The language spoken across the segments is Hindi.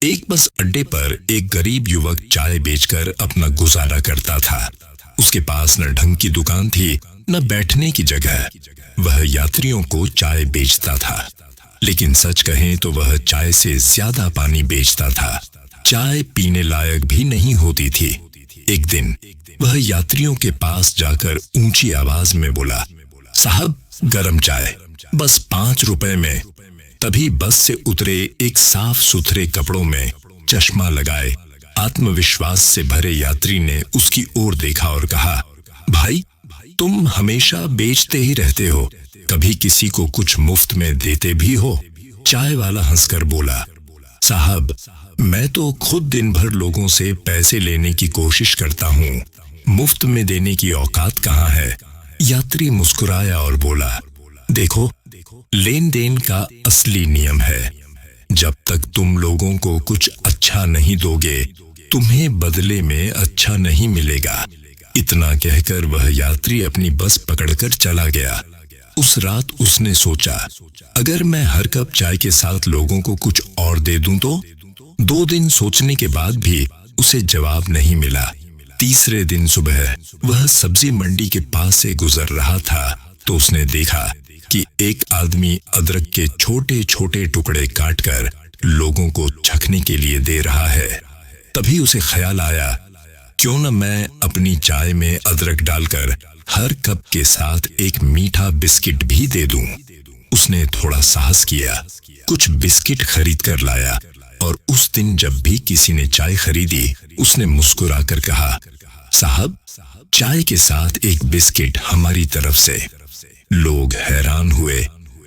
एक बस अड्डे पर एक गरीब युवक चाय बेचकर अपना गुजारा करता था। उसके पास न ढंग की दुकान थी, न बैठने की जगह। वह यात्रियों को चाय बेचता था, लेकिन सच कहें तो वह चाय से ज्यादा पानी बेचता था। चाय पीने लायक भी नहीं होती थी। एक दिन वह यात्रियों के पास जाकर ऊंची आवाज में बोला, साहब गरम चाय, बस 5 रुपए में। तभी बस से उतरे एक साफ सुथरे कपड़ों में चश्मा लगाए आत्मविश्वास से भरे यात्री ने उसकी ओर देखा और कहा, भाई तुम हमेशा बेचते ही रहते हो, कभी किसी को कुछ मुफ्त में देते भी हो? चाय वाला हंसकर बोला, साहब मैं तो खुद दिन भर लोगों से पैसे लेने की कोशिश करता हूँ, मुफ्त में देने की औकात कहाँ है? यात्री मुस्कुराया और बोला, देखो लेन देन का असली नियम है, जब तक तुम लोगों को कुछ अच्छा नहीं दोगे तुम्हें बदले में अच्छा नहीं मिलेगा। इतना कहकर वह यात्री अपनी बस पकड़कर चला गया। उस रात उसने सोचा, अगर मैं हर कप चाय के साथ लोगों को कुछ और दे दूं तो? 2 दिन सोचने के बाद भी उसे जवाब नहीं मिला। तीसरे दिन सुबह वह सब्जी मंडी के पास से गुजर रहा था तो उसने देखा कि एक आदमी अदरक के छोटे छोटे टुकड़े काटकर लोगों को चखने के लिए दे रहा है। तभी उसे ख्याल आया, क्यों न मैं अपनी चाय में अदरक डालकर हर कप के साथ एक मीठा बिस्किट भी दे दूं। उसने थोड़ा साहस किया, कुछ बिस्किट खरीद कर लाया और उस दिन जब भी किसी ने चाय खरीदी उसने मुस्कुराकर कहा, साहब चाय के साथ एक बिस्किट हमारी तरफ से। लोग हैरान हुए,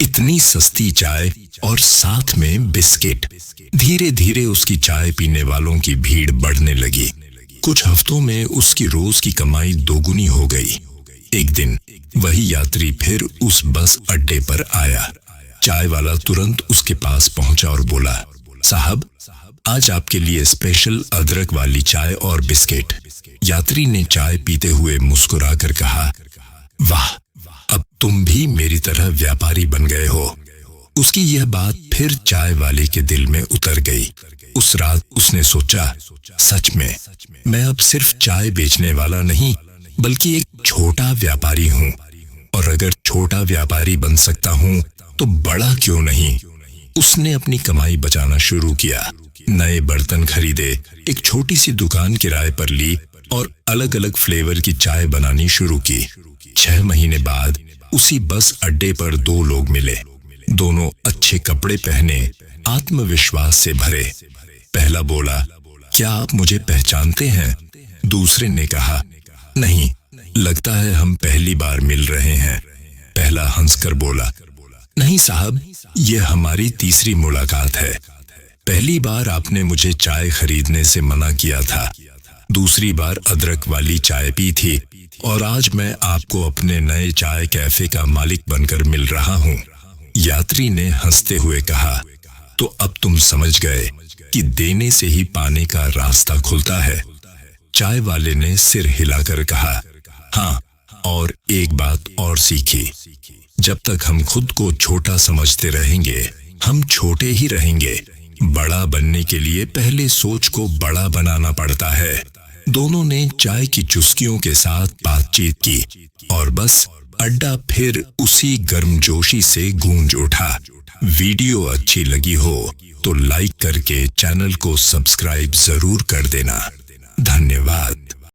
इतनी सस्ती चाय और साथ में बिस्किट। धीरे धीरे उसकी चाय पीने वालों की भीड़ बढ़ने लगी। कुछ हफ्तों में उसकी रोज की कमाई दोगुनी हो गई। एक दिन वही यात्री फिर उस बस अड्डे पर आया। चाय वाला तुरंत उसके पास पहुंचा और बोला, साहब आज आपके लिए स्पेशल अदरक वाली चाय और बिस्किट। यात्री ने चाय पीते हुए मुस्कुराकर कहा, वाह अब तुम भी मेरी तरह व्यापारी बन गए हो। उसकी यह बात फिर चाय वाले के दिल में उतर गई। उस रात उसने सोचा, सच में मैं अब सिर्फ चाय बेचने वाला नहीं बल्कि एक छोटा व्यापारी हूँ, और अगर छोटा व्यापारी बन सकता हूँ तो बड़ा क्यों नहीं। उसने अपनी कमाई बचाना शुरू किया, नए बर्तन खरीदे, एक छोटी सी दुकान किराए पर ली और अलग अलग फ्लेवर की चाय बनानी शुरू की। 6 महीने बाद उसी बस अड्डे पर 2 लोग मिले। दोनों अच्छे कपड़े पहने, आत्मविश्वास से भरे। पहला बोला, क्या आप मुझे पहचानते हैं? दूसरे ने कहा, नहीं, लगता है हम पहली बार मिल रहे हैं। पहला हंसकर बोला, नहीं साहब, ये हमारी तीसरी मुलाकात है। पहली बार आपने मुझे चाय खरीदने से मना किया था, दूसरी बार अदरक वाली चाय पी थी और आज मैं आपको अपने नए चाय कैफे का मालिक बनकर मिल रहा हूँ। यात्री ने हंसते हुए कहा, तो अब तुम समझ गए कि देने से ही पाने का रास्ता खुलता है। चाय वाले ने सिर हिलाकर कहा, हाँ, और एक बात और सीखी, जब तक हम खुद को छोटा समझते रहेंगे हम छोटे ही रहेंगे। बड़ा बनने के लिए पहले सोच को बड़ा बनाना पड़ता है। दोनों ने चाय की चुस्कियों के साथ बातचीत की और बस अड्डा फिर उसी गर्मजोशी से गूंज उठा। वीडियो अच्छी लगी हो तो लाइक करके चैनल को सब्सक्राइब जरूर कर देना।